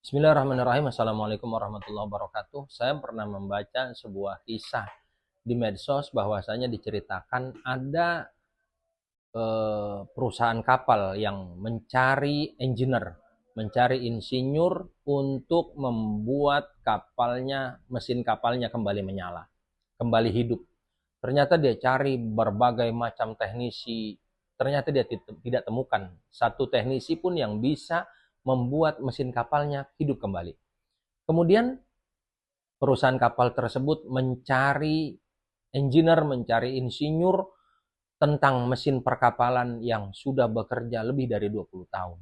Bismillahirrahmanirrahim. Assalamualaikum warahmatullahi wabarakatuh. Saya pernah membaca sebuah kisah di medsos bahwasanya diceritakan ada perusahaan kapal yang mencari engineer, mencari insinyur untuk membuat kapalnya, mesin kapalnya kembali menyala, kembali hidup. Ternyata dia cari berbagai macam teknisi, ternyata dia tidak temukan satu teknisi pun yang bisa membuat mesin kapalnya hidup kembali. Kemudian perusahaan kapal tersebut mencari engineer, mencari insinyur tentang mesin perkapalan yang sudah bekerja lebih dari 20 tahun.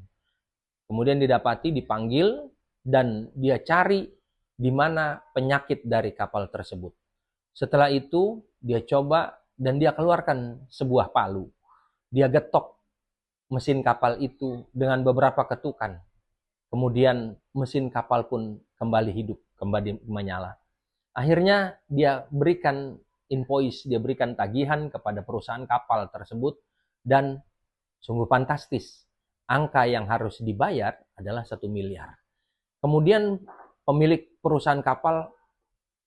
Kemudian didapati, dipanggil, dan dia cari di mana penyakit dari kapal tersebut. Setelah itu dia coba dan dia keluarkan sebuah palu. Dia getok mesin kapal itu dengan beberapa ketukan. Kemudian mesin kapal pun kembali hidup, kembali menyala. Akhirnya dia berikan invoice, dia berikan tagihan kepada perusahaan kapal tersebut, dan sungguh fantastis. Angka yang harus dibayar adalah 1 miliar. Kemudian pemilik perusahaan kapal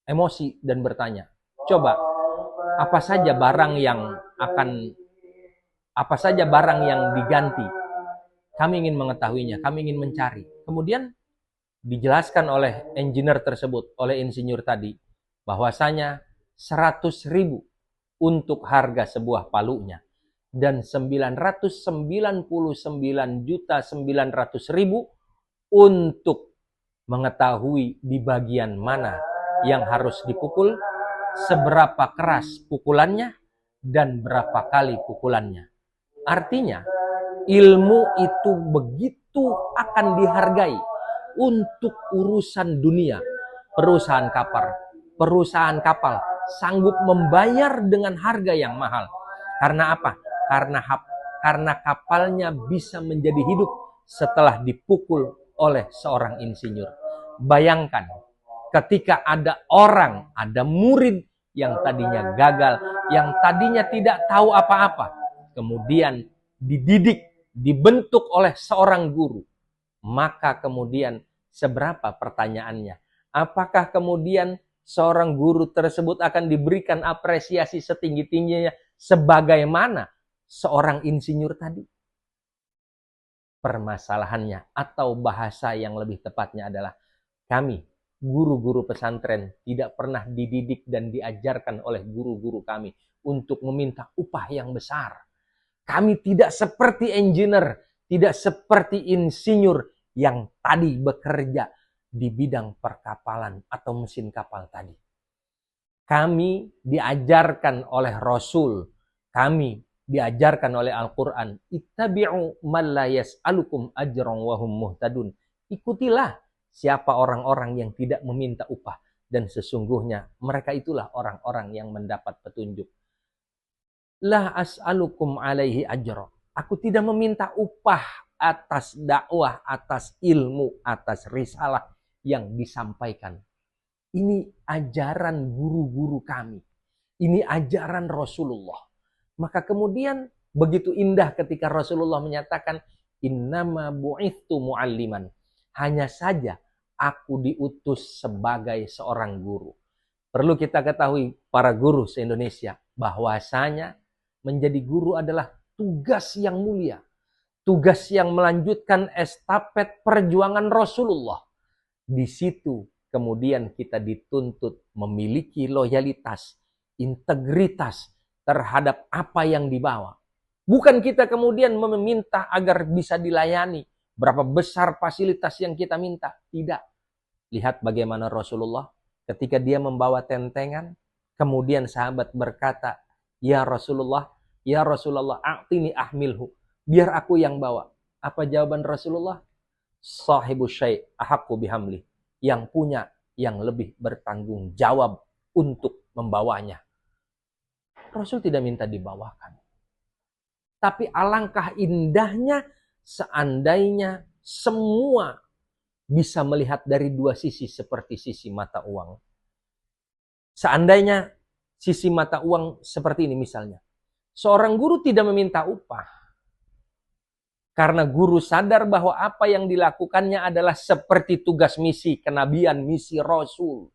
emosi dan bertanya, coba apa saja barang yang akan apa saja barang yang diganti? Kami ingin mengetahuinya, kami ingin mencari. Kemudian dijelaskan oleh engineer tersebut, oleh insinyur tadi, bahwasanya 100.000 untuk harga sebuah palunya dan 999.900.000 untuk mengetahui di bagian mana yang harus dipukul, seberapa keras pukulannya, dan berapa kali pukulannya. Artinya, ilmu itu begitu akan dihargai untuk urusan dunia. Perusahaan kapal sanggup membayar dengan harga yang mahal. Karena apa? Karena kapalnya bisa menjadi hidup setelah dipukul oleh seorang insinyur. Bayangkan, ketika ada orang, ada murid yang tadinya gagal, yang tadinya tidak tahu apa-apa, kemudian dididik, dibentuk oleh seorang guru, maka kemudian seberapa pertanyaannya? Apakah kemudian seorang guru tersebut akan diberikan apresiasi setinggi-tingginya sebagaimana seorang insinyur tadi? Permasalahannya, atau bahasa yang lebih tepatnya adalah, kami, guru-guru pesantren, tidak pernah dididik dan diajarkan oleh guru-guru kami untuk meminta upah yang besar. Kami tidak seperti engineer, tidak seperti insinyur yang tadi bekerja di bidang perkapalan atau mesin kapal tadi. Kami diajarkan oleh Rasul, kami diajarkan oleh Al-Quran, ittabi'u man la yas'alukum ajran wa hum muhtadun. Ikutilah siapa orang-orang yang tidak meminta upah, dan sesungguhnya mereka itulah orang-orang yang mendapat petunjuk. La as'alukum alaihi ajra. Aku tidak meminta upah atas dakwah, atas ilmu, atas risalah yang disampaikan. Ini ajaran guru-guru kami. Ini ajaran Rasulullah. Maka kemudian begitu indah ketika Rasulullah menyatakan, innama bu'ithtu mu'alliman. Hanya saja aku diutus sebagai seorang guru. Perlu kita ketahui para guru se-Indonesia, bahwasanya menjadi guru adalah tugas yang mulia. Tugas yang melanjutkan estafet perjuangan Rasulullah. Di situ kemudian kita dituntut memiliki loyalitas, integritas terhadap apa yang dibawa. Bukan kita kemudian meminta agar bisa dilayani, berapa besar fasilitas yang kita minta. Tidak. Lihat bagaimana Rasulullah ketika dia membawa tentengan, kemudian sahabat berkata, ya Rasulullah, a'tini ahmilhu. Biar aku yang bawa. Apa jawaban Rasulullah? Sahibu syai' ahaqqu bihamli. Yang punya, yang lebih bertanggung jawab untuk membawanya. Rasul tidak minta dibawakan. Tapi alangkah indahnya seandainya semua bisa melihat dari dua sisi seperti sisi mata uang. Seandainya sisi mata uang seperti ini misalnya. Seorang guru tidak meminta upah. Karena guru sadar bahwa apa yang dilakukannya adalah seperti tugas misi kenabian, misi Rasul.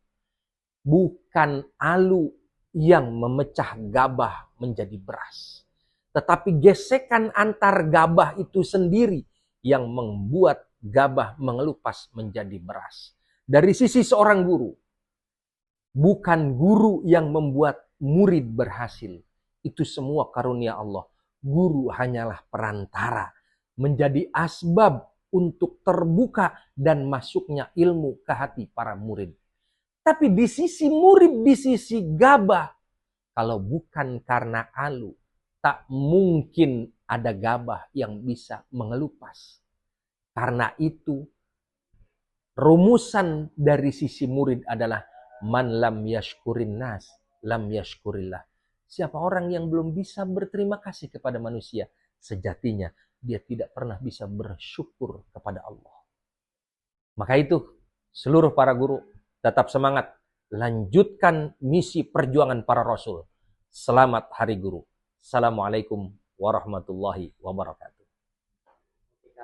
Bukan alu yang memecah gabah menjadi beras. Tetapi gesekan antar gabah itu sendiri yang membuat gabah mengelupas menjadi beras. Dari sisi seorang guru, bukan guru yang membuat murid berhasil. Itu semua karunia Allah. Guru hanyalah perantara, menjadi asbab untuk terbuka dan masuknya ilmu ke hati para murid. Tapi di sisi murid, di sisi gabah, kalau bukan karena alu, tak mungkin ada gabah yang bisa mengelupas. Karena itu, rumusan dari sisi murid adalah man lam yashkurin nas, lam yashkurillah. Siapa orang yang belum bisa berterima kasih kepada manusia, sejatinya dia tidak pernah bisa bersyukur kepada Allah. Maka itu, seluruh para guru tetap semangat, lanjutkan misi perjuangan para rasul. Selamat Hari Guru. Assalamualaikum warahmatullahi wabarakatuh.